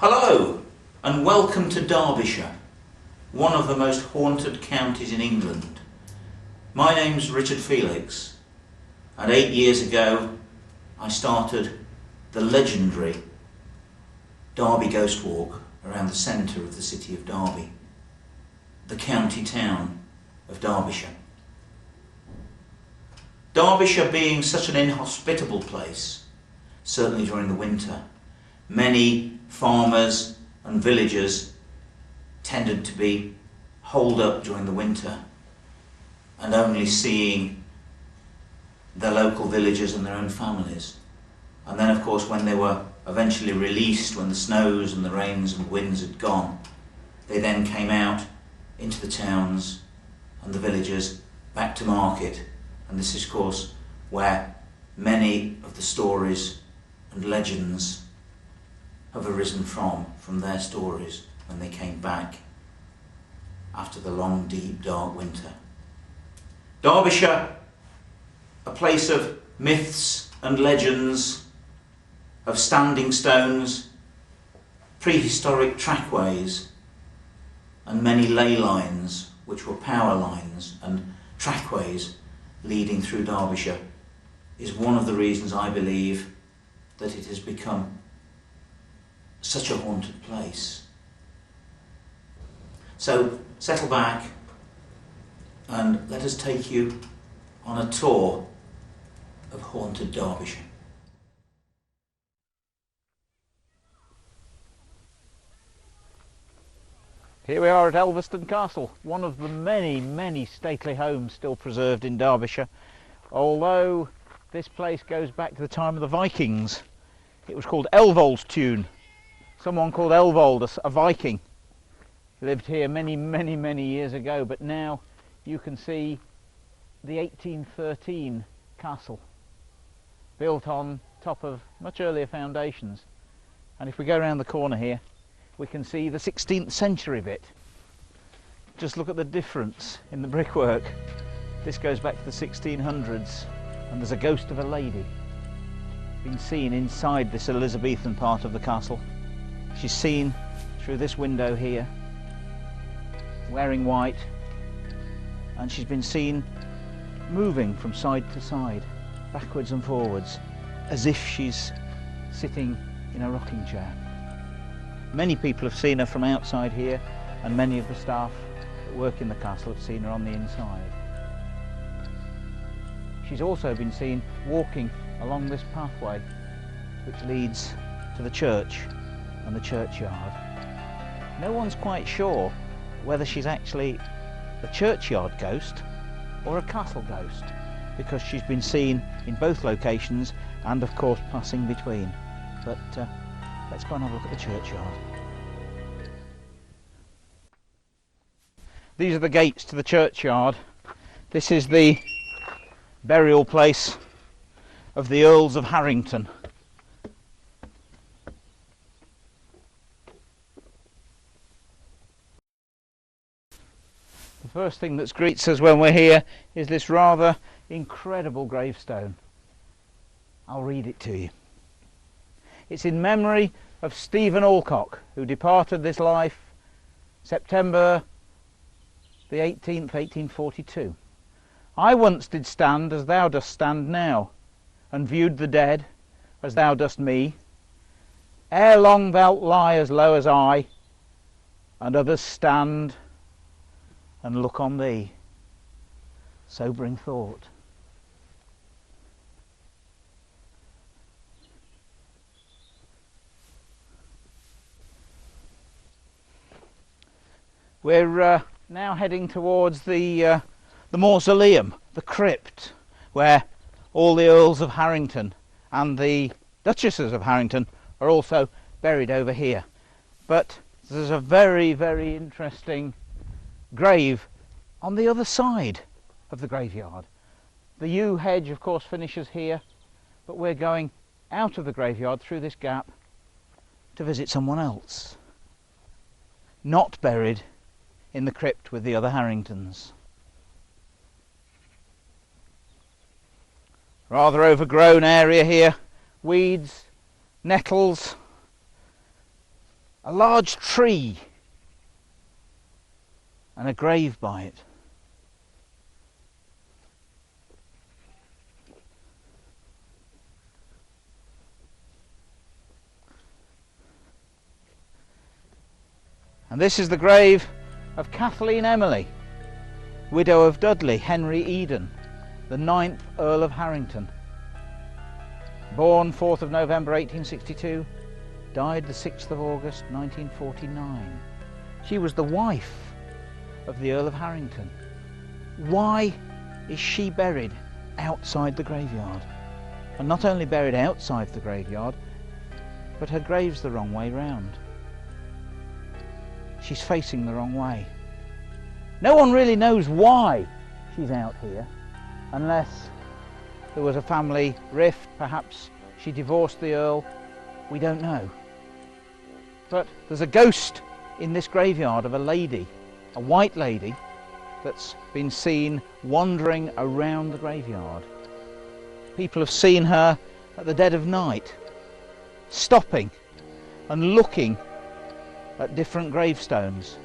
Hello and welcome to Derbyshire, one of the most haunted counties in England. My name's Richard Felix, and 8 years ago I started the legendary Derby Ghost Walk around the centre of the city of Derby, the county town of Derbyshire. Derbyshire being such an inhospitable place, certainly during the winter, many farmers and villagers tended to be holed up during the winter and only seeing their local villagers and their own families. And then of course when they were eventually released, when the snows and the rains and winds had gone, they then came out into the towns and the villages back to market. And this is of course where many of the stories and legends have arisen from their stories when they came back after the long, deep, dark winter. Derbyshire, a place of myths and legends, of standing stones, prehistoric trackways, and many ley lines, which were power lines and trackways leading through Derbyshire, is one of the reasons I believe that it has become such a haunted place. So settle back and let us take you on a tour of haunted Derbyshire. Here we are at Elvaston Castle, one of the many stately homes still preserved in Derbyshire. Although this place goes back to the time of the Vikings. It was called Elvaston. Someone called Elvald, a Viking, lived here many years ago, but now you can see the 1813 castle built on top of much earlier foundations. And if we go around the corner here, we can see the 16th century bit. Just look at the difference in the brickwork. This goes back to the 1600s, and there's a ghost of a lady been seen inside this Elizabethan part of the castle. She's seen through this window here, wearing white, and she's been seen moving from side to side, backwards and forwards, as if she's sitting in a rocking chair. Many people have seen her from outside here, and many of the staff that work in the castle have seen her on the inside. She's also been seen walking along this pathway which leads to the church and the churchyard. No one's quite sure whether she's actually a churchyard ghost or a castle ghost, because she's been seen in both locations and of course passing between. But let's go and have a look at the churchyard. These are the gates to the churchyard. This is the burial place of the Earls of Harrington. The first thing that greets us when we're here is this rather incredible gravestone. I'll read it to you. It's in memory of Stephen Alcock, who departed this life September the 18th, 1842. I once did stand as thou dost stand now, and viewed the dead as thou dost me. Ere long thou'lt lie as low as I, and others stand and look on thee. Sobering thought. We're now heading towards the mausoleum, the crypt, where all the Earls of Harrington and the Duchesses of Harrington are also buried over here. But there's a very interesting grave on the other side of the graveyard. The yew hedge of course finishes here, but we're going out of the graveyard through this gap to visit someone else, not buried in the crypt with the other Harringtons. Rather overgrown area here, weeds, nettles, a large tree and a grave by it. And this is the grave of Kathleen Emily, widow of Dudley Henry Eden, the 9th Earl of Harrington. Born 4th of November 1862, died the 6th of August 1949. She was the wife of the Earl of Harrington. Why is she buried outside the graveyard? And not only buried outside the graveyard, but her grave's the wrong way round. She's facing the wrong way. No one really knows why she's out here, unless there was a family rift. Perhaps she divorced the Earl. We don't know. But there's a ghost in this graveyard of a lady, a white lady, that's been seen wandering around the graveyard. People have seen her at the dead of night, stopping and looking at different gravestones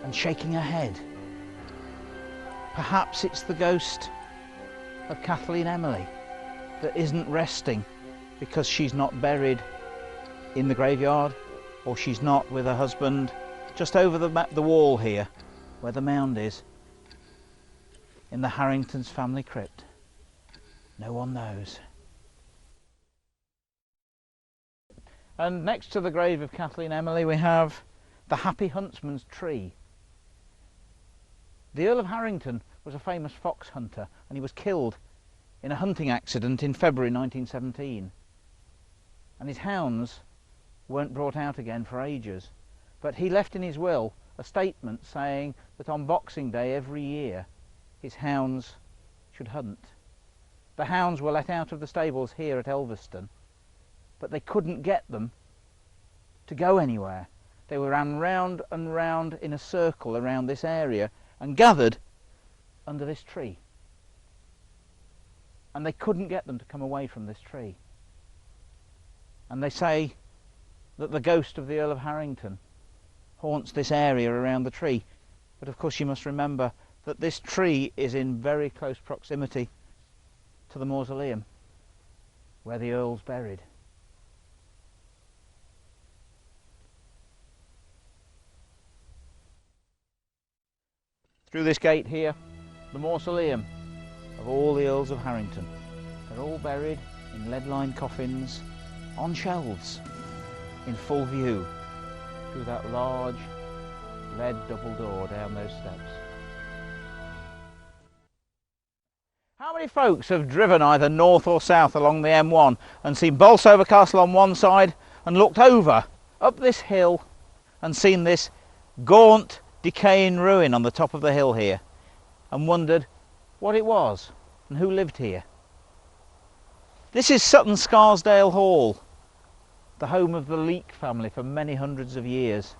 and shaking her head. Perhaps it's the ghost of Kathleen Emily that isn't resting because she's not buried in the graveyard, or she's not with her husband just over the wall here where the mound is, in the Harrington's family crypt. No one knows. And next to the grave of Kathleen Emily we have the Happy Huntsman's tree. The Earl of Harrington was a famous fox hunter, and he was killed in a hunting accident in February 1917. And his hounds weren't brought out again for ages. But he left in his will a statement saying that on Boxing Day every year his hounds should hunt. The hounds were let out of the stables here at Elvaston, but they couldn't get them to go anywhere. They were ran round and round in a circle around this area and gathered under this tree. And they couldn't get them to come away from this tree. And they say that the ghost of the Earl of Harrington haunts this area around the tree. But of course you must remember that this tree is in very close proximity to the mausoleum where the Earl's buried. Through this gate here, the mausoleum of all the Earls of Harrington. They're all buried in lead-lined coffins on shelves in full view through that large lead double door down those steps. How many folks have driven either north or south along the M1 and seen Bolsover Castle on one side and looked over up this hill and seen this gaunt, decaying ruin on the top of the hill here and wondered what it was and who lived here? This is Sutton Scarsdale Hall, the home of the Leake family for many hundreds of years,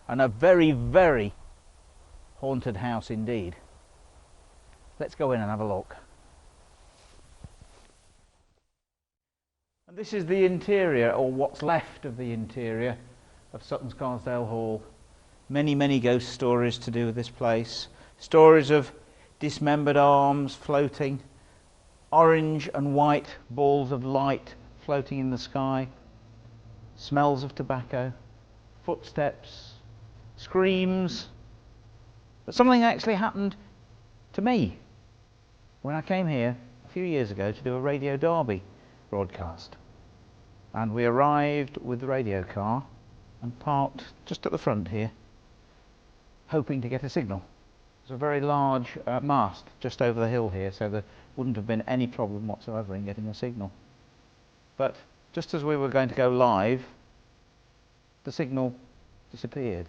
and a very, very haunted house indeed. Let's go in and have a look. And this is the interior, or what's left of the interior, of Sutton Scarsdale Hall. Many, many ghost stories to do with this place. Stories of dismembered arms floating, orange and white balls of light floating in the sky, smells of tobacco, footsteps, screams. But something actually happened to me when I came here a few years ago to do a Radio Derby broadcast. And we arrived with the radio car and parked just at the front here, hoping to get a signal. There's a very large mast just over the hill here, so there wouldn't have been any problem whatsoever in getting a signal. But just as we were going to go live, the signal disappeared.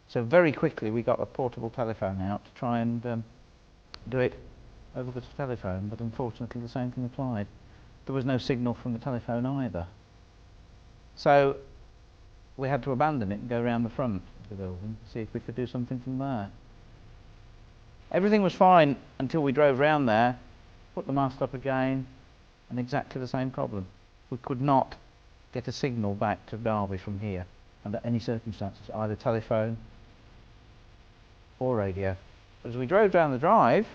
So very quickly we got a portable telephone out to try and do it over the telephone, but unfortunately the same thing applied. There was no signal from the telephone either. So we had to abandon it and go around the front of the building to see if we could do something from there. Everything was fine until we drove round there, put the mast up again, and exactly the same problem. We could not get a signal back to Derby from here under any circumstances, either telephone or radio. As we drove down the drive,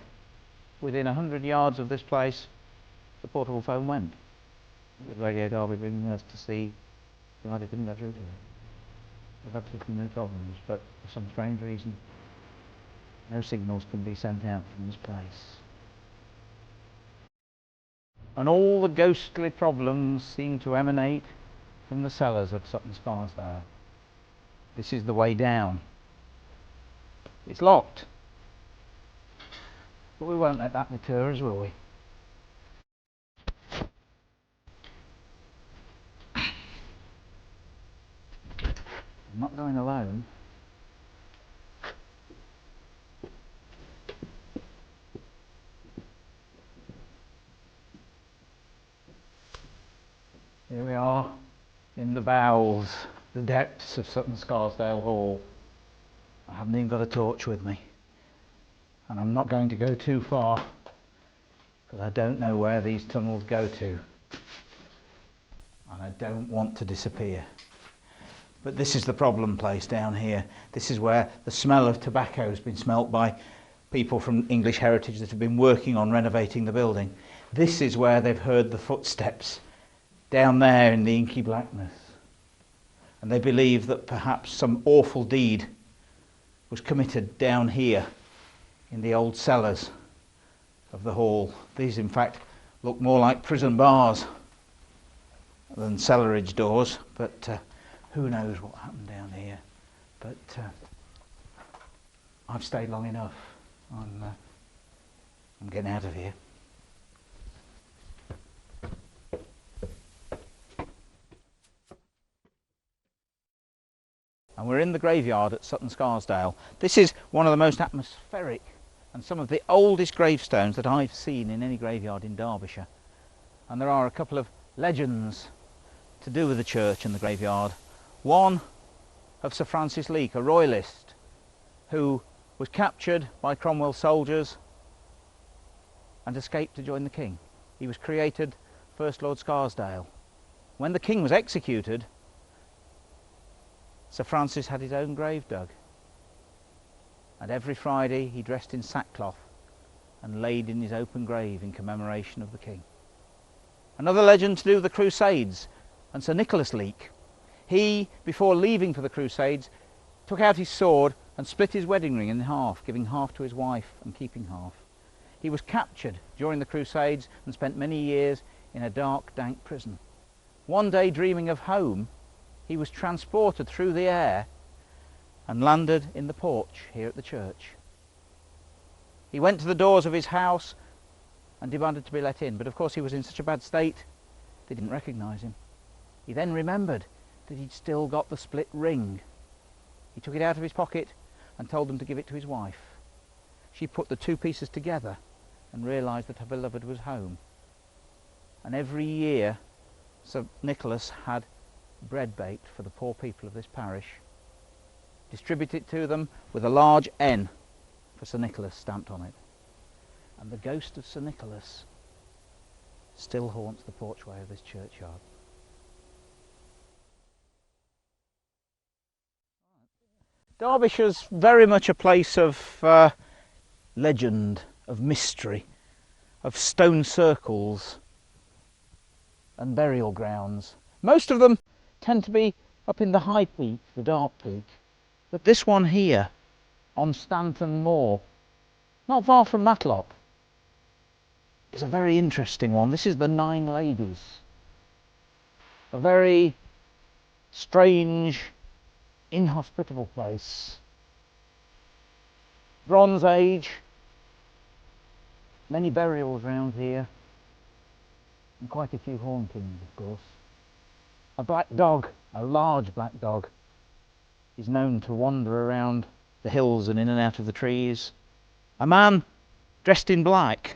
within 100 yards of this place, the portable phone went, with Radio Derby bringing us to see why they couldn't go through to it. We've absolutely no problems, but for some strange reason, no signals can be sent out from this place. And all the ghostly problems seem to emanate from the cellars of Sutton Scarsdale. This is the way down. It's locked, but we won't let that deter us, will we? I'm not going alone. Here we are in the bowels, the depths of Sutton Scarsdale Hall. I haven't even got a torch with me, and I'm not going to go too far because I don't know where these tunnels go to, and I don't want to disappear. But this is the problem place down here. This is where the smell of tobacco has been smelt by people from English heritage that have been working on renovating the building. This is where they've heard the footsteps down there in the inky blackness. And they believe that perhaps some awful deed was committed down here in the old cellars of the hall. These in fact look more like prison bars than cellarage doors, but who knows what happened down here. But I've stayed long enough. I'm getting out of here. And we're in the graveyard at Sutton Scarsdale. This is one of the most atmospheric and some of the oldest gravestones that I've seen in any graveyard in Derbyshire. And there are a couple of legends to do with the church and the graveyard. One of Sir Francis Leake, a royalist who was captured by Cromwell's soldiers and escaped to join the king. He was created First Lord Scarsdale. When the king was executed, Sir Francis had his own grave dug, and every Friday he dressed in sackcloth and laid in his open grave in commemoration of the king. Another legend to do with the Crusades and Sir Nicholas Leake. He, before leaving for the Crusades, took out his sword and split his wedding ring in half, giving half to his wife and keeping half. He was captured during the Crusades and spent many years in a dark, dank prison. One day, dreaming of home, he was transported through the air and landed in the porch here at the church. He went to the doors of his house and demanded to be let in, but of course he was in such a bad state they didn't recognise him. He then remembered that he'd still got the split ring. He took it out of his pocket and told them to give it to his wife. She put the two pieces together and realised that her beloved was home. And every year Sir Nicholas had bread baked for the poor people of this parish, distribute it to them with a large N for Sir Nicholas stamped on it. And the ghost of Sir Nicholas still haunts the porchway of this churchyard. Derbyshire's very much a place of legend, of mystery, of stone circles and burial grounds. Most of them tend to be up in the high peak, the dark peak, but this one here on Stanton Moor, not far from Matlock, is a very interesting one. This is the Nine Ladies, a very strange, inhospitable place. Bronze Age, many burials round here, and quite a few hauntings, of course. A black dog, a large black dog, is known to wander around the hills and in and out of the trees. A man dressed in black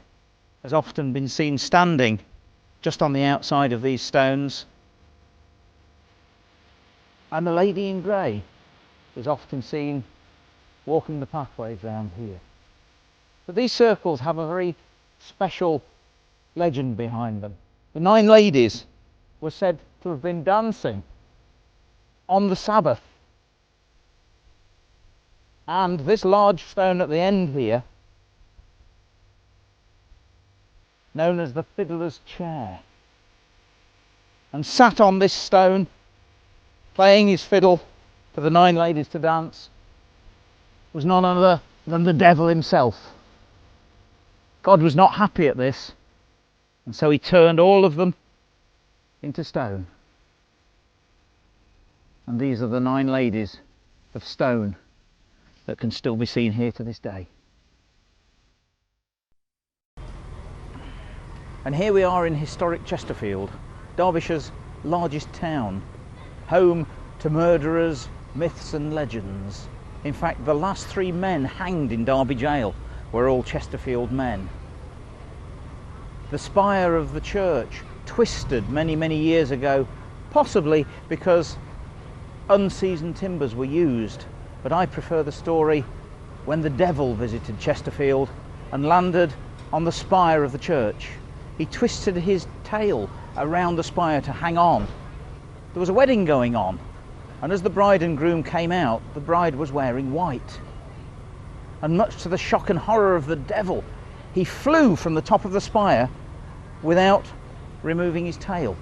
has often been seen standing just on the outside of these stones. And a lady in grey is often seen walking the pathways round here. But these circles have a very special legend behind them. The Nine Ladies were said to have been dancing on the Sabbath. And this large stone at the end here, known as the fiddler's chair, and sat on this stone playing his fiddle for the 9 ladies to dance, was none other than the devil himself. God was not happy at this, and so he turned all of them into stone. And these are the 9 ladies of stone that can still be seen here to this day. And here we are in historic Chesterfield, Derbyshire's largest town, home to murderers, myths and legends. In fact, the last 3 men hanged in Derby jail were all Chesterfield men. The spire of the church twisted many, many years ago, possibly because unseasoned timbers were used, but I prefer the story when the devil visited Chesterfield and landed on the spire of the church. He twisted his tail around the spire to hang on. There was a wedding going on, and as the bride and groom came out, the bride was wearing white. And much to the shock and horror of the devil, he flew from the top of the spire without removing his tail,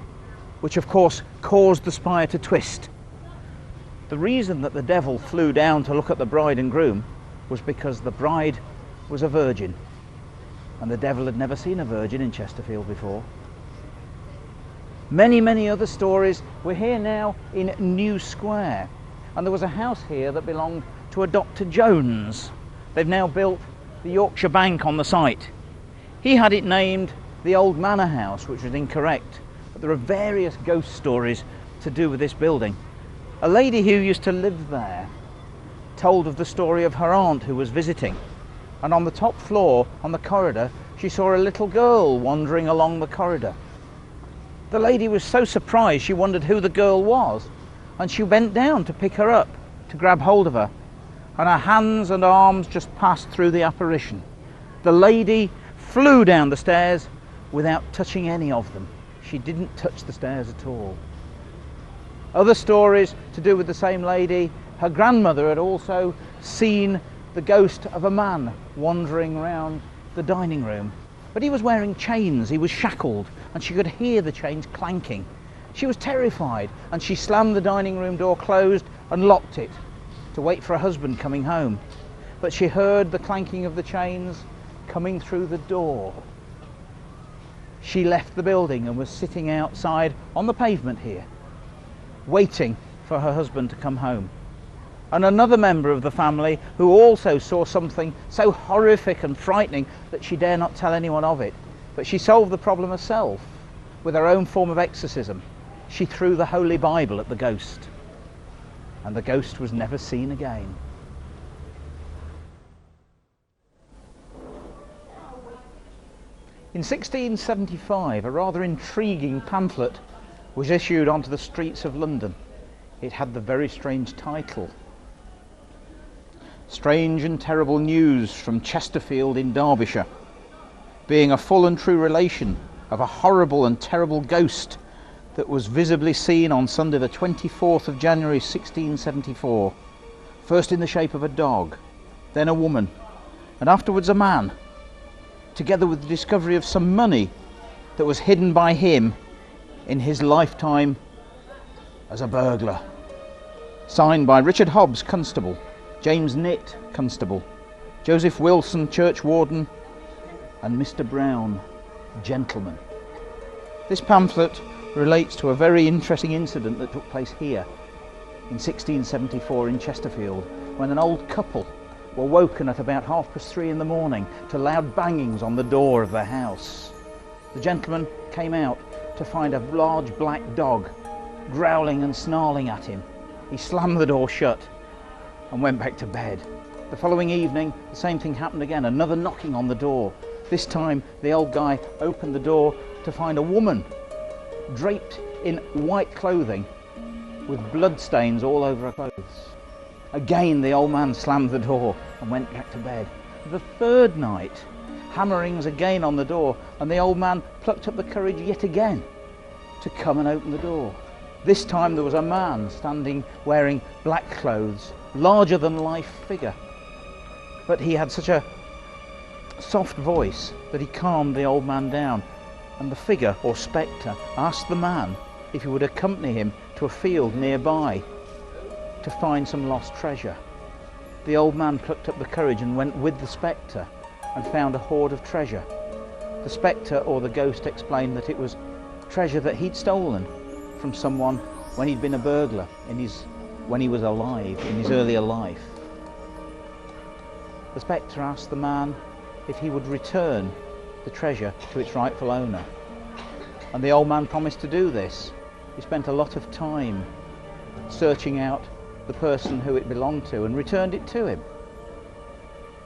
which of course caused the spire to twist. The reason that the devil flew down to look at the bride and groom was because the bride was a virgin, and the devil had never seen a virgin in Chesterfield before. Many, many other stories. We're here now in New Square, and there was a house here that belonged to a Dr. Jones. They've now built the Yorkshire Bank on the site. He had it named the Old Manor House, which was incorrect, but there are various ghost stories to do with this building. A lady who used to live there told of the story of her aunt who was visiting, and on the top floor, on the corridor, she saw a little girl wandering along the corridor. The lady was so surprised she wondered who the girl was, and she bent down to pick her up, to grab hold of her, and her hands and arms just passed through the apparition. The lady flew down the stairs without touching any of them. She didn't touch the stairs at all. Other stories to do with the same lady. Her grandmother had also seen the ghost of a man wandering around the dining room, but he was wearing chains, he was shackled, and she could hear the chains clanking. She was terrified, and she slammed the dining room door closed and locked it to wait for her husband coming home. But she heard the clanking of the chains coming through the door. She left the building and was sitting outside on the pavement here, waiting for her husband to come home. And another member of the family who also saw something so horrific and frightening that she dare not tell anyone of it. But she solved the problem herself with her own form of exorcism. She threw the Holy Bible at the ghost, and the ghost was never seen again. In 1675, a rather intriguing pamphlet was issued onto the streets of London. It had the very strange title, Strange and Terrible News from Chesterfield in Derbyshire, being a full and true relation of a horrible and terrible ghost that was visibly seen on Sunday the 24th of January 1674, first in the shape of a dog, then a woman, and afterwards a man, together with the discovery of some money that was hidden by him in his lifetime as a burglar. Signed by Richard Hobbs, Constable, James Nitt, Constable, Joseph Wilson, Churchwarden, and Mr. Brown, Gentleman. This pamphlet relates to a very interesting incident that took place here in 1674 in Chesterfield, when an old couple were woken at about 3:30 in the morning to loud bangings on the door of their house. The gentleman came out to find a large black dog growling and snarling at him. He slammed the door shut and went back to bed. The following evening, the same thing happened again, another knocking on the door. This time, the old guy opened the door to find a woman draped in white clothing with blood stains all over her clothes. Again, the old man slammed the door and went back to bed. The third night, hammerings again on the door, and the old man plucked up the courage yet again to come and open the door. This time there was a man standing wearing black clothes, larger than life figure. But he had such a soft voice that he calmed the old man down, and the figure, or spectre, asked the man if he would accompany him to a field nearby to find some lost treasure. The old man plucked up the courage and went with the spectre and found a hoard of treasure. The spectre, or the ghost, explained that it was treasure that he'd stolen from someone when he'd been a burglar when he was alive, in his earlier life. The spectre asked the man if he would return the treasure to its rightful owner, and the old man promised to do this. He spent a lot of time searching out the person who it belonged to and returned it to him,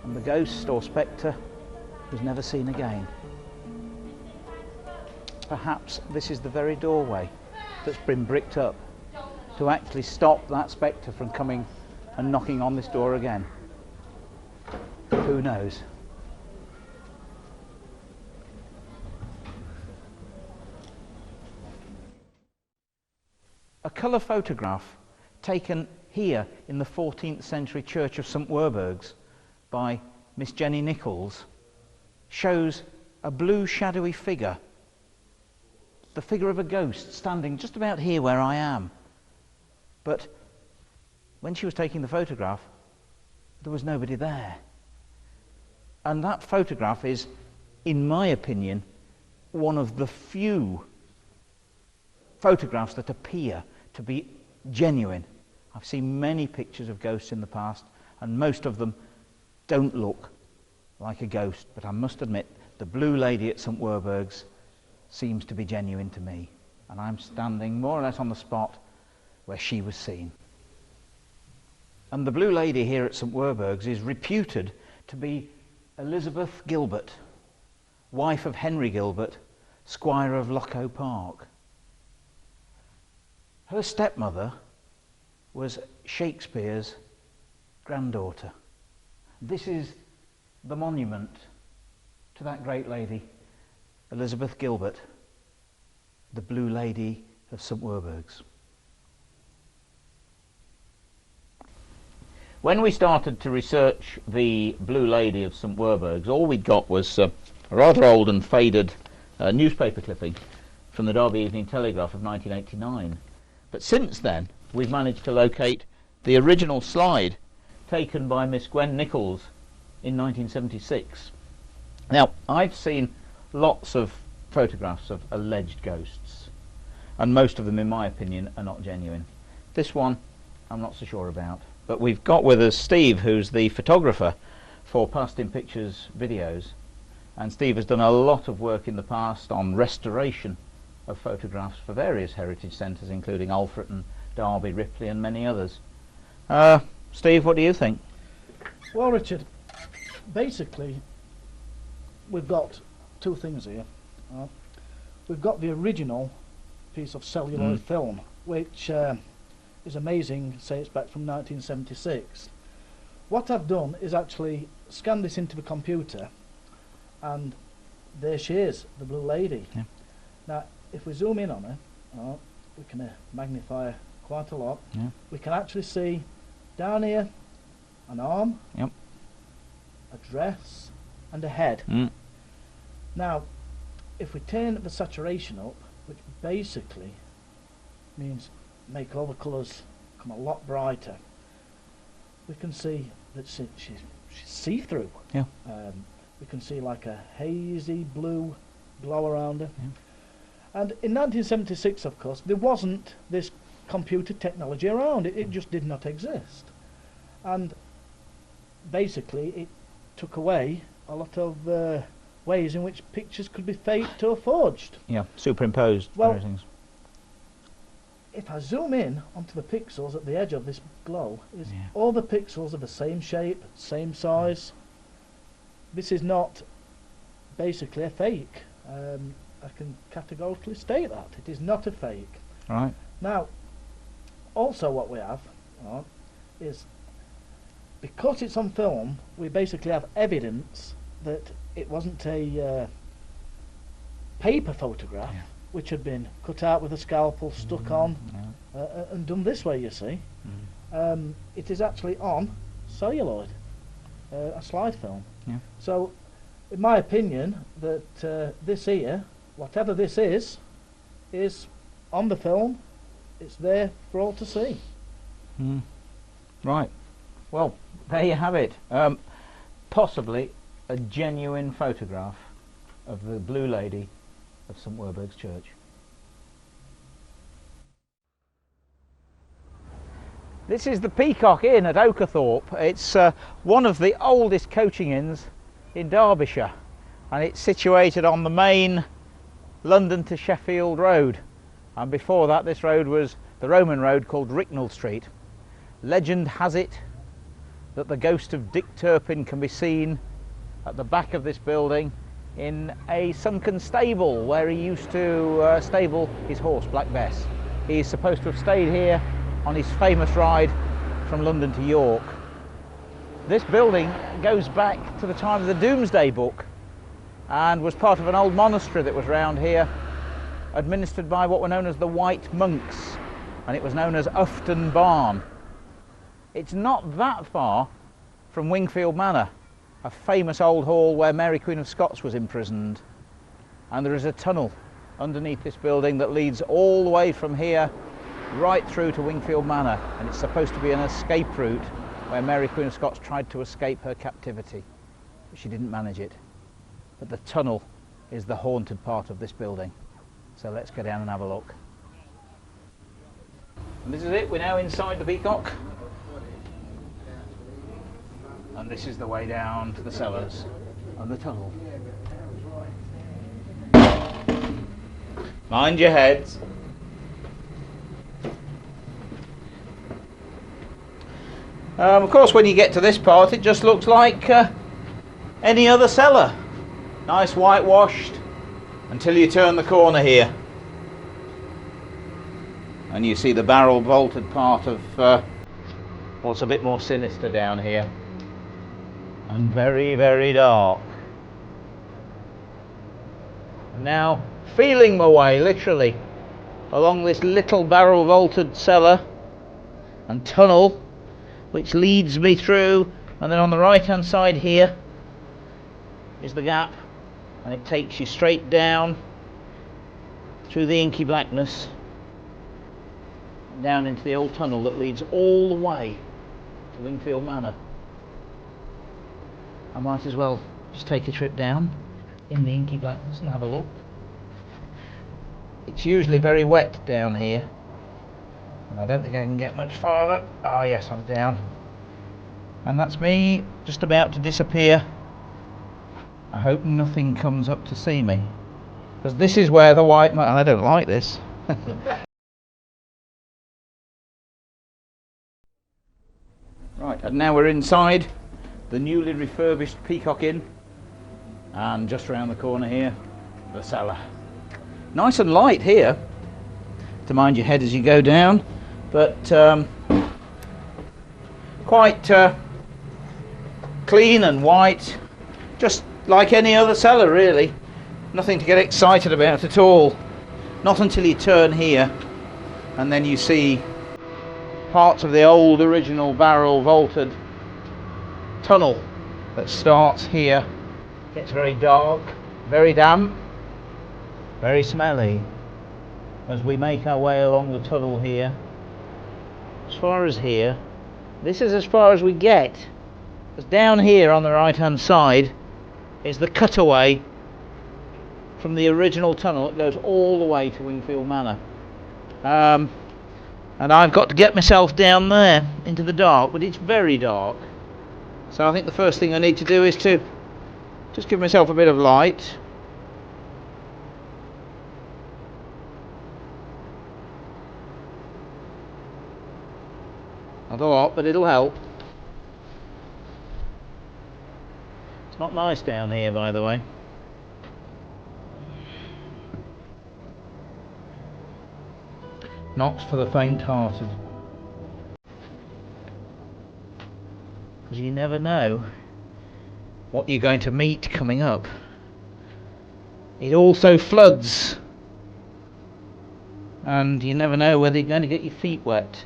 and the ghost or spectre was never seen again. Perhaps this is the very doorway that's been bricked up to actually stop that spectre from coming and knocking on this door again. Who knows? A colour photograph taken here in the 14th century church of St Werburgh's by Miss Jenny Nichols shows a blue shadowy figure, the figure of a ghost, standing just about here where I am. But when she was taking the photograph, there was nobody there. And that photograph is, in my opinion, one of the few photographs that appear to be genuine. I've seen many pictures of ghosts in the past, and most of them don't look like a ghost, but I must admit the Blue Lady at St Werburgh's seems to be genuine to me, and I'm standing more or less on the spot where she was seen. And the Blue Lady here at St Werburgh's is reputed to be Elizabeth Gilbert, wife of Henry Gilbert, Squire of Lochow Park. Her stepmother was Shakespeare's granddaughter. This is the monument to that great lady, Elizabeth Gilbert, the Blue Lady of St Werburgh's. When we started to research the Blue Lady of St Werburgh's, all we'd got was a rather old and faded newspaper clipping from the Derby Evening Telegraph of 1989. But since then, we've managed to locate the original slide taken by Miss Gwen Nichols in 1976. Now, I've seen lots of photographs of alleged ghosts, and most of them, in my opinion, are not genuine. This one, I'm not so sure about. But we've got with us Steve, who's the photographer for Past in Pictures videos, and Steve has done a lot of work in the past on restoration of photographs for various heritage centres, including Alfreton, Derby, Ripley and many others. Steve, what do you think? Well, Richard, basically we've got two things here. We've got the original piece of celluloid film, which is amazing, say it's back from 1976. What I've done is actually scan this into the computer, and there she is, the Blue Lady. Yeah. Now, if we zoom in on her, we can magnify her quite a lot. Yeah. We can actually see down here an arm, Yep. a dress, and a head. Now, if we turn the saturation up, which basically means make all the colours come a lot brighter, we can see that she's see-through. Yeah. We can see like a hazy blue glow around her. Yeah. And in 1976, of course, there wasn't this computer technology around. It just did not exist. And basically it took away a lot of ways in which pictures could be faked or forged. Yeah, superimposed Well, things. if I zoom in onto the pixels at the edge of this glow, Yeah. all the pixels are the same shape, same size. This is not basically a fake. I can categorically state that. It is not a fake. Right. Now, also what we have is, because it's on film, we basically have evidence that it wasn't a paper photograph. Yeah. which had been cut out with a scalpel, stuck on, and done this way, you see. It is actually on celluloid, a slide film. Yeah. So, in my opinion, that this here, whatever this is on the film. It's there for all to see. Right. Well, there you have it. Possibly a genuine photograph of the Blue Lady of St Werburgh's Church. This is the Peacock Inn at Oakerthorpe. It's one of the oldest coaching inns in Derbyshire, and it's situated on the main London to Sheffield road, and before that this road was the Roman road called Ricknell Street. Legend has it that the ghost of Dick Turpin can be seen at the back of this building in a sunken stable where he used to stable his horse Black Bess. He's supposed to have stayed here on his famous ride from London to York. This building goes back to the time of the Domesday Book and was part of an old monastery that was round here, administered by what were known as the White Monks, and it was known as Ufton Barn. It's not that far from Wingfield Manor, a famous old hall where Mary Queen of Scots was imprisoned, and there is a tunnel underneath this building that leads all the way from here right through to Wingfield Manor, and it's supposed to be an escape route where Mary Queen of Scots tried to escape her captivity, but she didn't manage it. But the tunnel is the haunted part of this building, so let's go down and have a look. And this is it, we're now inside the Peacock, and this is the way down to the cellars and the tunnel. Mind your heads. Of course, when you get to this part, it just looks like any other cellar. Nice whitewashed until you turn the corner here. And you see the barrel vaulted part of what's a bit more sinister down here. And very, very dark. And now, feeling my way, literally, along this little barrel vaulted cellar and tunnel, which leads me through, and then on the right hand side here is the gap, and it takes you straight down through the inky blackness down into the old tunnel that leads all the way to Wingfield Manor. I might as well just take a trip down in the inky blackness and have a look. It's usually very wet down here, and I don't think I can get much farther. Ah, yes, I'm down. And that's me just about to disappear. I hope nothing comes up to see me, because this is where the white and I don't like this. Right, and now we're inside the newly refurbished Peacock Inn, and just round the corner here, the cellar. Nice and light here, to mind your head as you go down, but quite clean and white, just like any other cellar really. Nothing to get excited about at all. Not until you turn here and then you see parts of the old original barrel vaulted tunnel that starts here. Gets very dark, very damp, very smelly as we make our way along the tunnel here. As far as here, this is as far as we get. Because down here on the right hand side is the cutaway from the original tunnel. It goes all the way to Wingfield Manor. And I've got to get myself down there into the dark, but it's very dark. So I think the first thing I need to do is to just give myself a bit of light. Not a lot, but it'll help. It's not nice down here, by the way. Not for the faint-hearted. Because you never know what you're going to meet coming up. It also floods and you never know whether you're going to get your feet wet.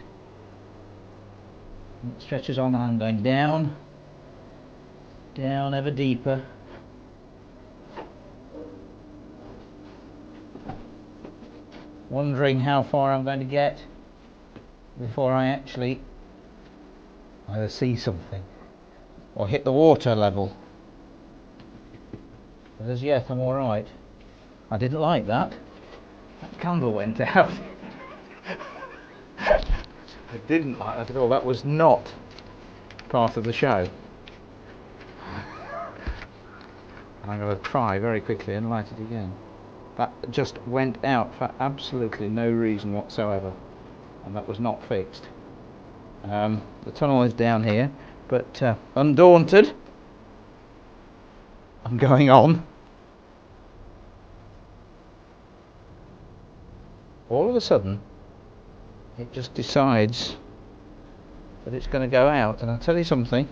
It stretches on, and I'm going down, down ever deeper. Wondering how far I'm going to get before I actually either see something or hit the water level. But as yet I'm alright. I didn't like that. That candle went out. I didn't like that at all. That was not part of the show. And I'm going to try very quickly and light it again. That just went out for absolutely no reason whatsoever, and that was not fixed. The tunnel is down here, but undaunted, I'm going on. All of a sudden, it just decides that it's going to go out, and I'll tell you something.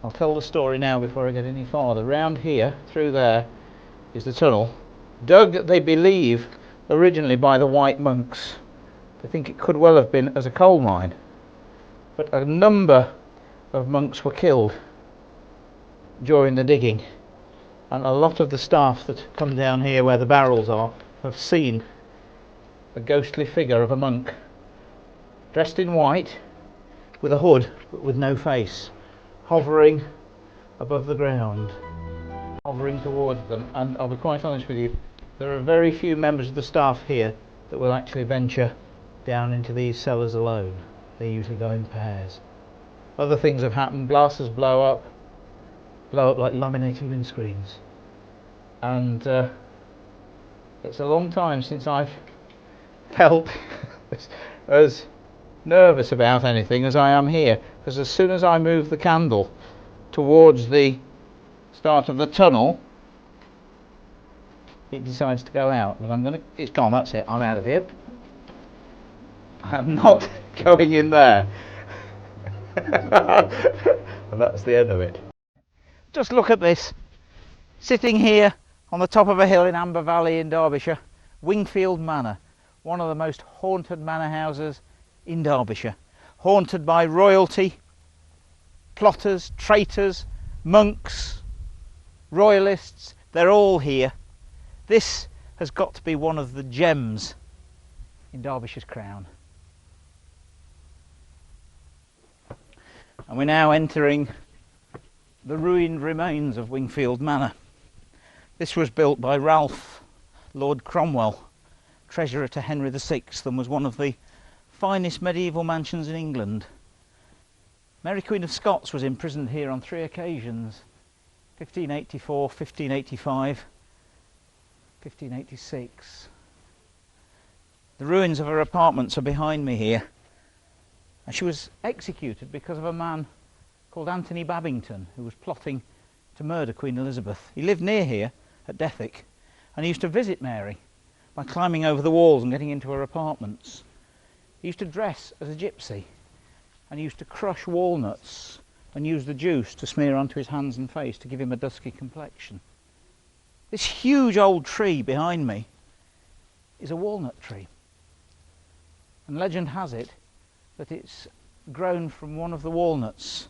I'll tell the story now before I get any farther. Round here, through there, is the tunnel, dug, they believe, originally by the white monks. They think it could well have been as a coal mine, but a number of monks were killed during the digging, and a lot of the staff that come down here where the barrels are have seen a ghostly figure of a monk dressed in white with a hood but with no face, hovering above the ground, hovering towards them. And I'll be quite honest with you, there are very few members of the staff here that will actually venture down into these cellars alone. They usually go in pairs. Other things have happened. Blasters blow up like laminated windscreens. And it's a long time since I've felt as nervous about anything as I am here, because as soon as I move the candle towards the start of the tunnel, it decides to go out. But it's gone, that's it, I'm out of here. I'm not going in there. And that's the end of it. Just look at this. Sitting here on the top of a hill in Amber Valley in Derbyshire, Wingfield Manor, one of the most haunted manor houses in Derbyshire. Haunted by royalty, plotters, traitors, monks, royalists, they're all here. This has got to be one of the gems in Derbyshire's crown. And we're now entering the ruined remains of Wingfield Manor. This was built by Ralph, Lord Cromwell, treasurer to Henry VI, and was one of the finest medieval mansions in England. Mary Queen of Scots was imprisoned here on 3 occasions: 1584, 1585, 1586. The ruins of her apartments are behind me here, and she was executed because of a man called Anthony Babington, who was plotting to murder Queen Elizabeth. He lived near here at Dethick, and he used to visit Mary by climbing over the walls and getting into her apartments. He used to dress as a gypsy, and he used to crush walnuts and use the juice to smear onto his hands and face to give him a dusky complexion. This huge old tree behind me is a walnut tree, and legend has it that it's grown from one of the walnuts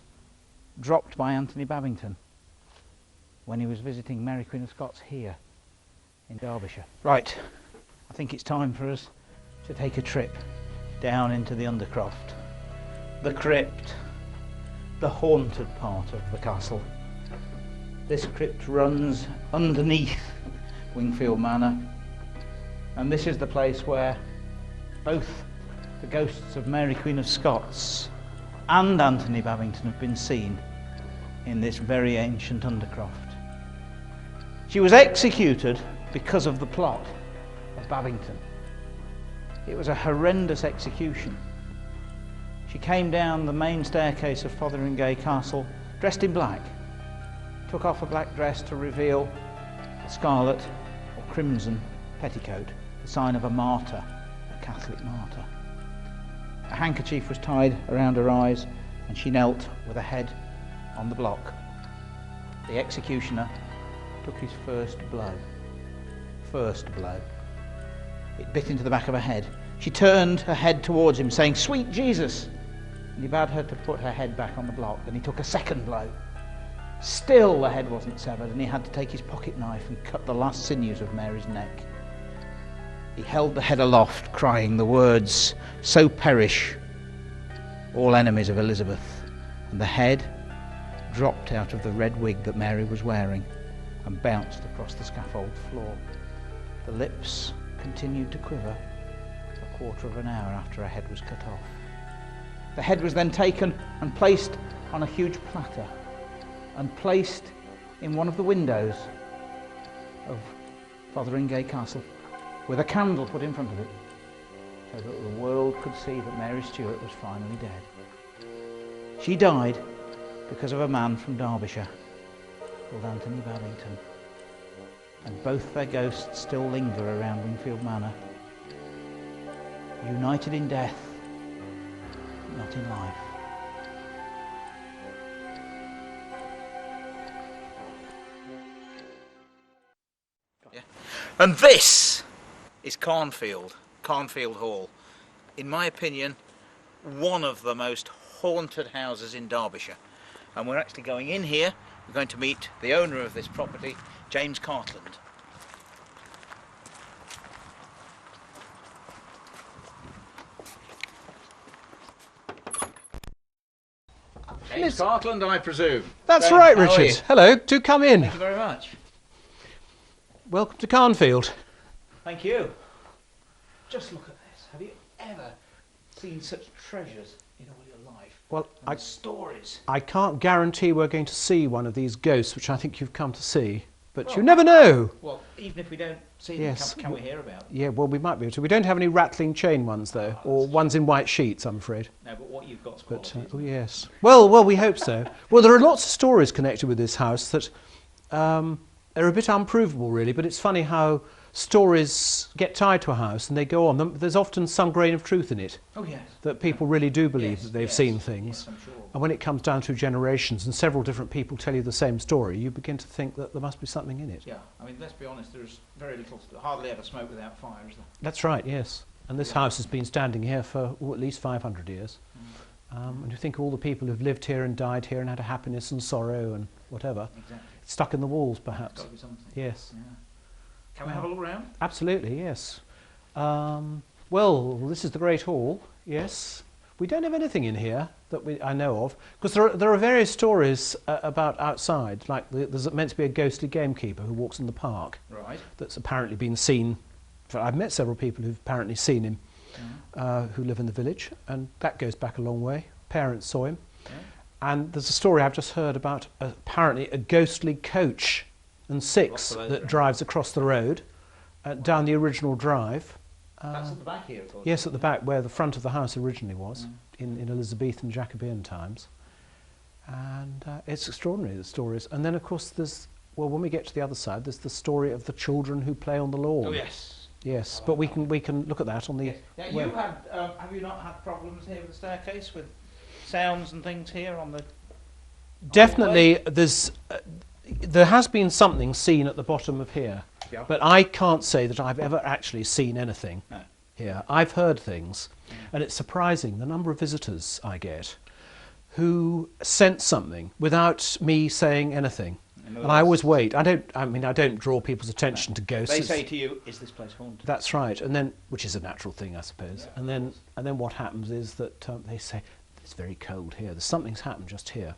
dropped by Anthony Babington when he was visiting Mary Queen of Scots here in Derbyshire. Right, I think it's time for us to take a trip down into the Undercroft, the crypt, the haunted part of the castle. This crypt runs underneath Wingfield Manor, and this is the place where both the ghosts of Mary Queen of Scots and Anthony Babington have been seen in this very ancient Undercroft. She was executed because of the plot of Babington. It was a horrendous execution. She came down the main staircase of Fotheringay Castle dressed in black, took off a black dress to reveal a scarlet or crimson petticoat, the sign of a martyr, a Catholic martyr. A handkerchief was tied around her eyes, and she knelt with her head on the block. The executioner took his first blow. It bit into the back of her head, She turned her head towards him, saying, "Sweet Jesus!" And he bade her to put her head back on the block. Then he took a second blow. Still the head wasn't severed, and he had to take his pocket knife and cut the last sinews of Mary's neck. He held the head aloft, crying the words, "So perish all enemies of Elizabeth." And the head dropped out of the red wig that Mary was wearing and bounced across the scaffold floor. The lips continued to quiver a quarter of an hour after her head was cut off. The head was then taken and placed on a huge platter and placed in one of the windows of Fotheringay Castle, with a candle put in front of it, so that the world could see that Mary Stuart was finally dead. She died because of a man from Derbyshire called Anthony Babington, and both their ghosts still linger around Wingfield Manor, united in death, not in life. And this is Carnfield Hall. In my opinion, one of the most haunted houses in Derbyshire. And we're actually going in here. We're going to meet the owner of this property, James Cartland. James Cartland, I presume. That's James, right, how are Richard. you? Hello, do come in. Thank you very much. Welcome to Carnfield. Thank you. Just look at this. Have you ever seen such treasures in all your life? Well, And the stories. I can't guarantee we're going to see one of these ghosts, which I think you've come to see, but Well, you never know. Well, even if we don't see them, Yes. can we hear about them? Yeah, well, we might be able to. We don't have any rattling chain ones, though, or ones in white sheets, I'm afraid. No, but what you've got's But, quality. oh, yes. Well, we hope so. Well, there are lots of stories connected with this house that they're a bit unprovable, really, but it's funny how stories get tied to a house and they go on. There's often some grain of truth in it, Oh, yes. that people really do believe Yes, that they've yes, seen things. Yes, I'm sure. And when it comes down to generations and several different people tell you the same story, you begin to think that there must be something in it. Yeah, I mean, let's be honest, there's very little, hardly ever smoke without fire, is there? That's right, yes. And this Yeah. house has been standing here for at least 500 years. And you think of all the people who've lived here and died here and had a happiness and sorrow and whatever. Exactly. It's stuck in the walls, It's perhaps. got to be something. Yes, Yeah. Can we have a look around? absolutely, yes. Well, this is the Great Hall, yes. We don't have anything in here that I know of, because there are various stories about outside, like there's meant to be a ghostly gamekeeper who walks in the park Right. that's apparently been seen. I've met several people who've apparently seen him, who live in the village, and that goes back a long way. Parents saw him. Yeah. And there's a story I've just heard about apparently a ghostly coach and six that drives across the road down the original drive. That's at the back here, of course. Yes, at the back where the front of the house originally was, in Elizabethan Jacobean times. And it's extraordinary, the stories. And then, of course, when we get to the other side, there's the story of the children who play on the lawn. Oh, yes. Yes, but we can look at that on the... Yes. Now, have you not had problems here with the staircase, with sounds and things here on the... Definitely, there has been something seen at the bottom of here, Yeah. but I can't say that I've ever actually seen anything No. here. I've heard things, and it's surprising the number of visitors I get who sense something without me saying anything. And I always wait. I don't draw people's attention to ghosts. They say to you, "Is this place haunted?" That's right, and then, which is a natural thing, I suppose. Yeah, and then what happens is that they say, "It's very cold here. Something's happened just here."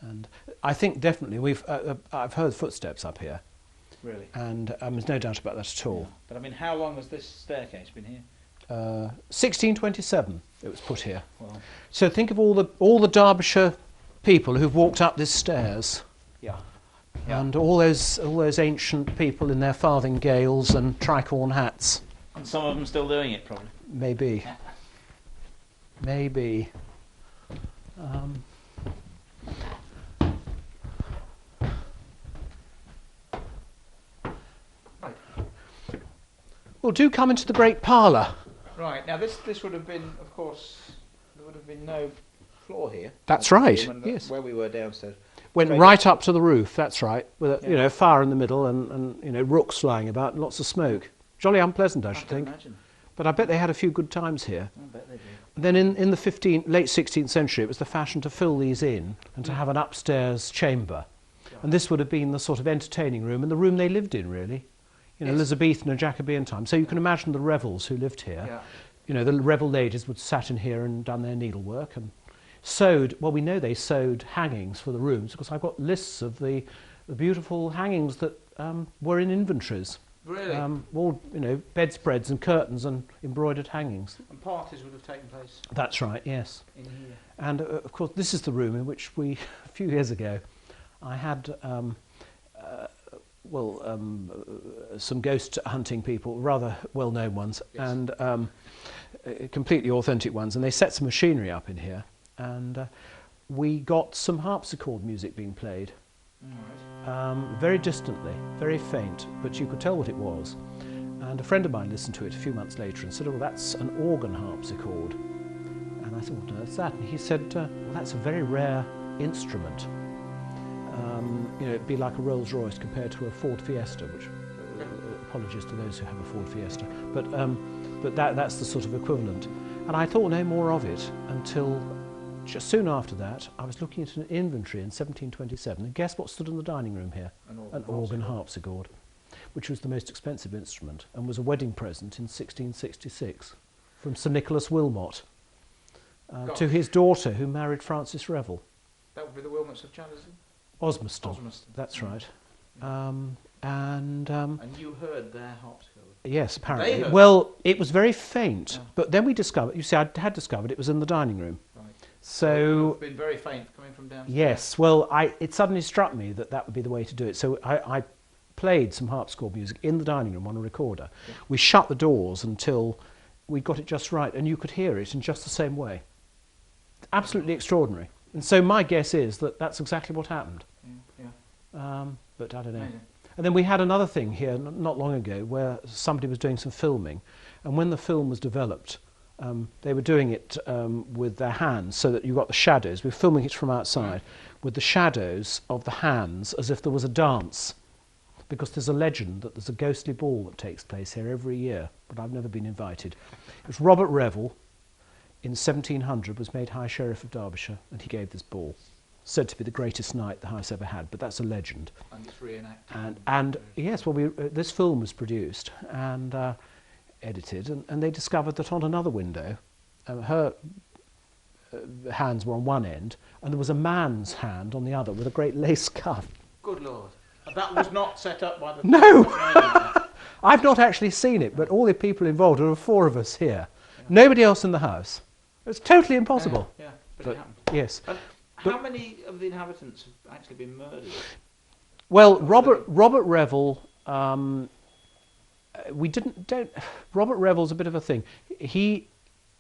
And I think definitely I've heard footsteps up here, Really? and there's no doubt about that at all. But I mean, how long has this staircase been here? 1627 it was put here. Well, So think of all the Derbyshire people who've walked up these stairs, yeah. and all those ancient people in their farthingales and tricorn hats. And some of them still doing it, probably. Maybe. Right. Well, do come into the great parlour. Right. Now, this would have been, of course, there would have been no floor here. That's right, When yes. Where we were downstairs. Went Straight right up to the roof, that's right, with a, Yeah. fire in the middle and rooks flying about and lots of smoke. Jolly unpleasant, I should can think. imagine. But I bet they had a few good times here. I bet they did. Then in the late 16th century, it was the fashion to fill these in and to have an upstairs chamber. And this would have been the sort of entertaining room and the room they lived in, really. You know, Elizabethan and Jacobean time. So you can imagine the revels who lived here. Yeah. You know, the revel ladies would sat in here and done their needlework and sewed. Well, we know they sewed hangings for the rooms because I've got lists of the beautiful hangings that were in inventories. Really? All, you know, bedspreads and curtains and embroidered hangings. And parties would have taken place That's right, yes. in here. And of course, this is the room in which we, a few years ago, I had some ghost hunting people, rather well-known ones, Yes. and completely authentic ones, and they set some machinery up in here, and we got some harpsichord music being played, very distantly, very faint, but you could tell what it was. And a friend of mine listened to it a few months later and said, "Oh, that's an organ harpsichord." And I said, "What on earth's that?" And he said, "Well, that's a very rare instrument. You know, it'd be like a Rolls Royce compared to a Ford Fiesta," which, apologies to those who have a Ford Fiesta, but that's the sort of equivalent. And I thought no more of it until just soon after that. I was looking at an inventory in 1727, and guess what stood in the dining room here? An organ harpsichord, which was the most expensive instrument and was a wedding present in 1666 from Sir Nicholas Wilmot to his daughter, who married Francis Revel. That would be the Wilmots of Chesterfield? Osmaston. That's right. And you heard their harpsichord? yes, They apparently. heard. Well, it was very faint, Yeah. but then we discovered, you see, I had discovered it was in the dining room. Right. It So, would have been very faint coming from downstairs. yes, well, it suddenly struck me that that would be the way to do it. So I played some harpsichord music in the dining room on a recorder. Yeah. We shut the doors until we got it just right, and you could hear it in just the same way. Absolutely extraordinary. And so my guess is that that's exactly what happened. Yeah. But I don't know. Amazing. And then we had another thing here not long ago where somebody was doing some filming, and when the film was developed, they were doing it with their hands so that you got the shadows. We were filming it from outside with the shadows of the hands as if there was a dance, because there's a legend that there's a ghostly ball that takes place here every year, but I've never been invited. It was Robert Revel in 1700 was made High Sheriff of Derbyshire, and he gave this ball, said to be the greatest night the house ever had, but that's a legend. And it's reenacted. And yes, well, this film was produced and edited, and they discovered that on another window, her hands were on one end, and there was a man's hand on the other with a great lace cuff. Good Lord. And that was not set up by the... No! I've not actually seen it, but all the people involved, there were 4 of us here. Yeah. Nobody else in the house. It's totally impossible. Yeah, but But it happened. yes. And how many of the inhabitants have actually been murdered? Well, Robert Revel, Robert Revel's a bit of a thing.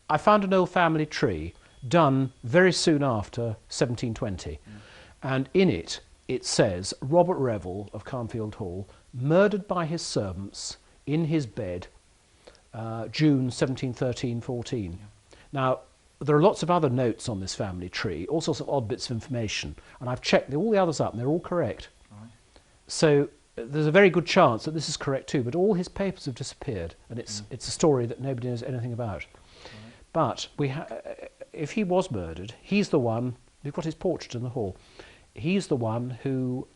I found an old family tree done very soon after 1720, and in it says Robert Revel of Carnfield Hall, murdered by his servants in his bed, June 1713-14. Now, there are lots of other notes on this family tree, all sorts of odd bits of information, and I've checked all the others up and they're all correct. Right. So there's a very good chance that this is correct too, but all his papers have disappeared, and it's a story that nobody knows anything about. But if he was murdered, he's the one, we've got his portrait in the hall, he's the one who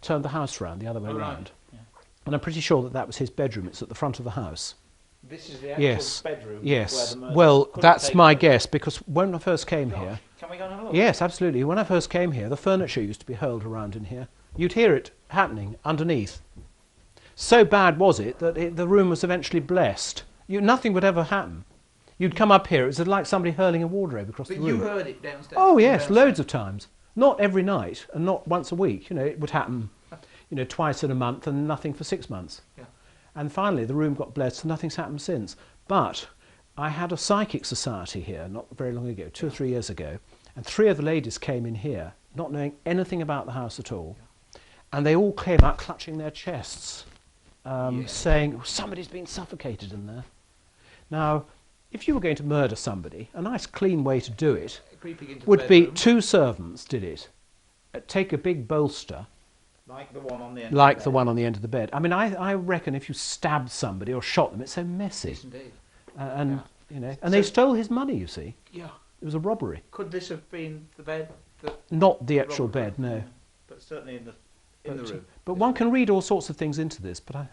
turned the house round the other way round. Yeah. And I'm pretty sure that was his bedroom. It's at the front of the house. This is the actual bedroom? Yes. Where the murder Well, could have that's taken my place. guess, because when I first came here... Can we go and have a look? Yes, absolutely. When I first came here, the furniture used to be hurled around in here. You'd hear it happening underneath. So bad was it that the room was eventually blessed. Nothing would ever happen. You'd come up here, it was like somebody hurling a wardrobe across But the room. you heard it downstairs? Oh yes, Downstairs. loads of times. Not every night and not once a week. You know, it would happen, twice in a month and nothing for 6 months. Yeah. And finally the room got blessed and nothing's happened since. But I had a psychic society here not very long ago, 2 or 3 years ago, and 3 of the ladies came in here not knowing anything about the house at all. And they all came out clutching their chests, saying, somebody's been suffocated in there. Now, if you were going to murder somebody, a nice clean way to do it Creeping into would the be bedroom, 2 servants did it. Take a big bolster, like the one on the end. like the one on the end of the bed. I mean, I reckon if you stabbed somebody or shot them, it's so messy. Yes, indeed. and you know, and they stole his money. You see, Yeah. it was a robbery. Could this have been the bed? Not the actual bed, no. Yeah. But certainly in the room. But one can read all sorts of things into this. But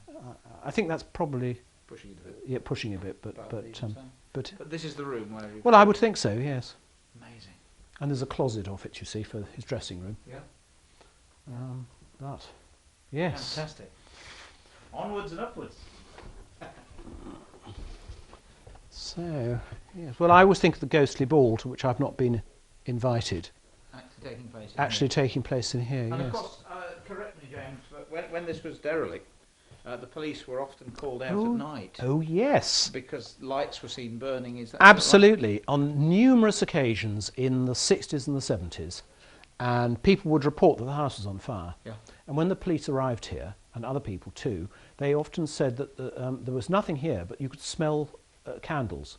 I think that's probably Pushing it a bit. yeah, pushing a bit. But But this is the room where you. well, I would think so. Yes. Amazing. And there's a closet off it, you see, for his dressing room. Yeah. But yes. Fantastic. Onwards and upwards. So yes. Well, I always think of the ghostly ball, to which I've not been invited, Actually taking place. taking place in here. And yes. of course, correct me, James, but when this was derelict, the police were often called out at night. Oh yes. Because lights were seen burning. Is that Absolutely. Right? On numerous occasions in the 60s and the 70s, and people would report that the house was on fire. Yeah. And when the police arrived here, and other people too, they often said that there was nothing here, but you could smell candles.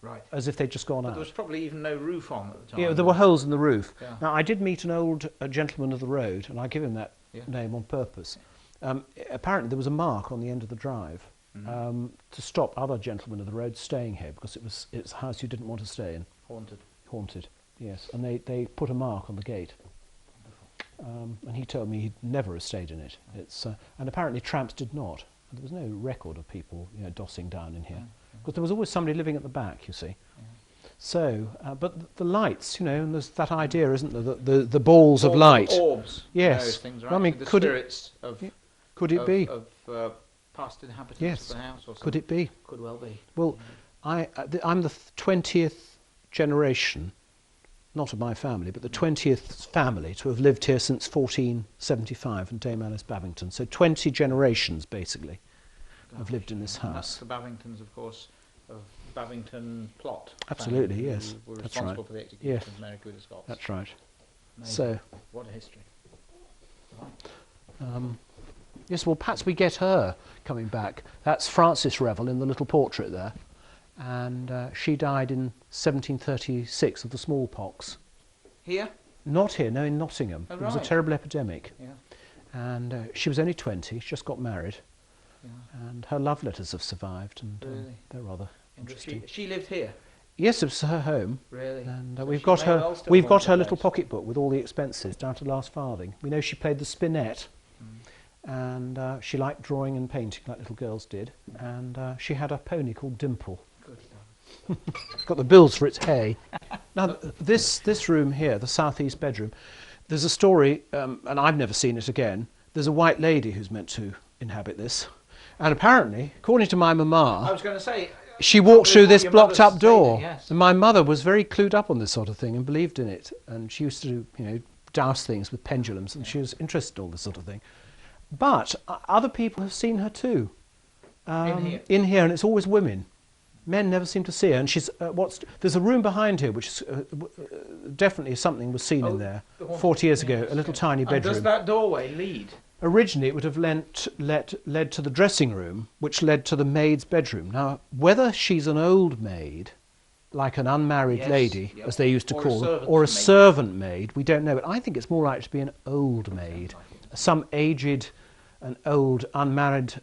Right. As if they'd just gone But out. there was probably even no roof on at the time. Yeah, there were holes in the roof. Yeah. Now, I did meet an old gentleman of the road, and I give him that Yeah. name on purpose. Apparently, there was a mark on the end of the drive to stop other gentlemen of the road staying here, because it's a house you didn't want to stay in. Haunted, yes. And they put a mark on the gate. And he told me he'd never have stayed in it. And apparently tramps did not. There was no record of people, dossing down in here. Because there was always somebody living at the back, you see. Yeah. So, but the lights, and there's that idea, isn't there? The balls of light. Orbs. Yes. Those things are I mean, actually the could it- spirits of be? Of past inhabitants Yes. of the house or something. Could it be? Could well be. Well, I'm the 20th generation, not of my family, but the 20th family to have lived here since 1475 and Dame Alice Babington. So 20 generations, basically, have lived in this And house. that's the Babingtons, of course, of Babington plot. Absolutely, family, yes. Who were That's responsible right. for the execution Yes. of Mary Queen of Scots. That's right. Amazing. So, What a history. yes, well, perhaps we get her coming back. That's Frances Revel in the little portrait there. And she died in 1736 of the smallpox. Here? Not here, no, in Nottingham. Oh, It was a right. terrible epidemic. Yeah. And she was only 20, she just got married. Yeah. And her love letters have survived, and Really? they're rather interesting. She lived here? Yes, it was her home. Really? And So we've she got may her. well still We've haunt got the her little place. pocketbook with all the expenses down to the last farthing. We know she played the spinet, and she liked drawing and painting like little girls did. And she had a pony called Dimple. Good. It's got the bills for its hay. Now this room here, the southeast bedroom, there's a story, and I've never seen it again. There's a white lady who's meant to inhabit this, and apparently, according to my I mama, was going to say... she walked through this your blocked mother's up door. stated, yes. And my mother was very clued up on this sort of thing and believed in it. And she used to, douse things with pendulums, and she was interested in all this sort of thing. But other people have seen her too. In here, and it's always women. Men never seem to see her. And she's there's a room behind here which is, definitely something was seen in there 40 years ago. A little tiny And bedroom. does that doorway lead? Originally, it would have led to the dressing room, which led to the maid's bedroom. Now, whether she's an old maid, like an unmarried Yes, lady, yep. as they used to Or a call them, servant's or a maid. servant maid, we don't know. But I think it's more likely to be an old maid, some aged, an old, unmarried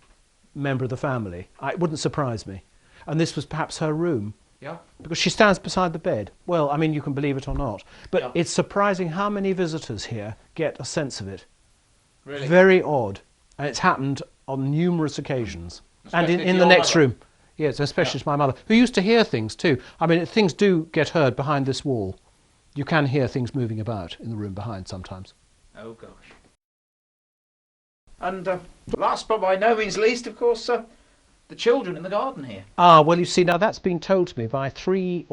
member of the family. It wouldn't surprise me. And this was perhaps her room. Yeah. Because she stands beside the bed. Well, I mean, you can believe it or not. But Yeah. it's surprising how many visitors here get a sense of it. Really? Very odd. And it's happened on numerous occasions. And Especially in to the your next mother. room. Yes, especially to my mother, who used to hear things too. I mean, things do get heard behind this wall. You can hear things moving about in the room behind sometimes. Oh, gosh. And last but by no means least, of course, the children in the garden here. Ah, well, you see, now that's been told to me by three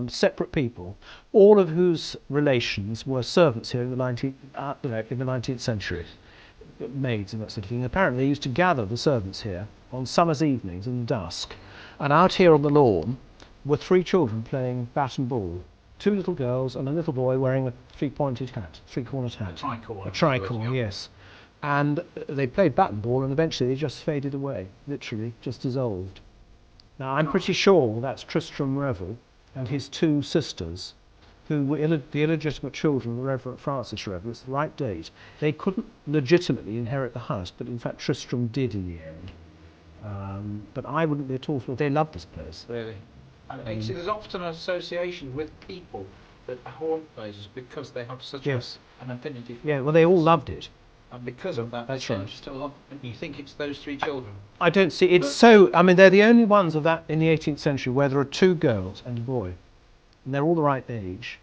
separate people, all of whose relations were servants here in the 19th century, maids and that sort of thing. Apparently, they used to gather the servants here on summer's evenings in the dusk, and out here on the lawn were three children playing bat and ball. Two little girls and a little boy wearing a three-cornered hat. Tricorn. A tricorn, yes. And they played bat and ball, and eventually they just faded away, literally, just dissolved. Now, I'm pretty sure that's Tristram Revel and his two sisters, who were the illegitimate children of the Reverend Francis Revel. It's the right date. They couldn't legitimately inherit the house, but in fact Tristram did in the end. But I wouldn't be at all sure they love this place. Really. And there's often an association with people that haunt places because they have such an affinity. Yeah, well, they all loved it. And because of that, That's they right. still love it. And you think it's those three children. I don't see, it's so, I mean, they're the only ones of that in the 18th century where there are two girls and a boy. And they're all the right age.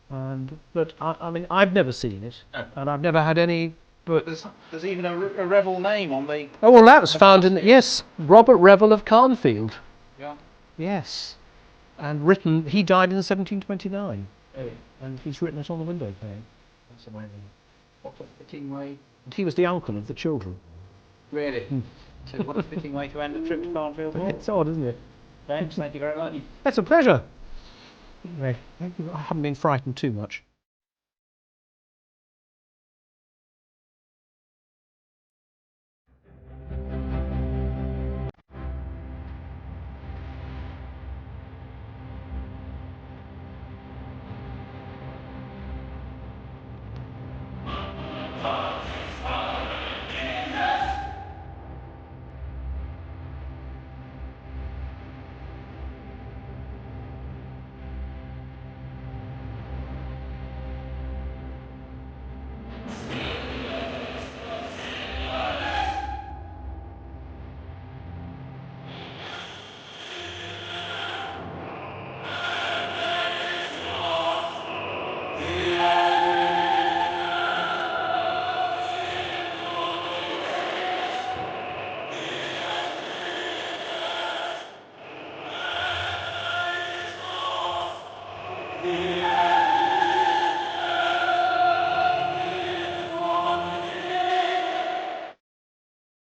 But I mean, I've never seen it. No. And I've never had any, but... There's even a Revel name on the... Oh, well, that was found in, yes, Robert Revel of Carnfield. Yeah. Yes. And written, he died in 1729. Really? And he's written it on the window pane. That's amazing. What a fitting way. And he was the uncle of the children. Really? So what a fitting way to end a trip to Carnfield Hall. It's odd, isn't it? James, thank you very much. That's a pleasure. Anyway, I haven't been frightened too much.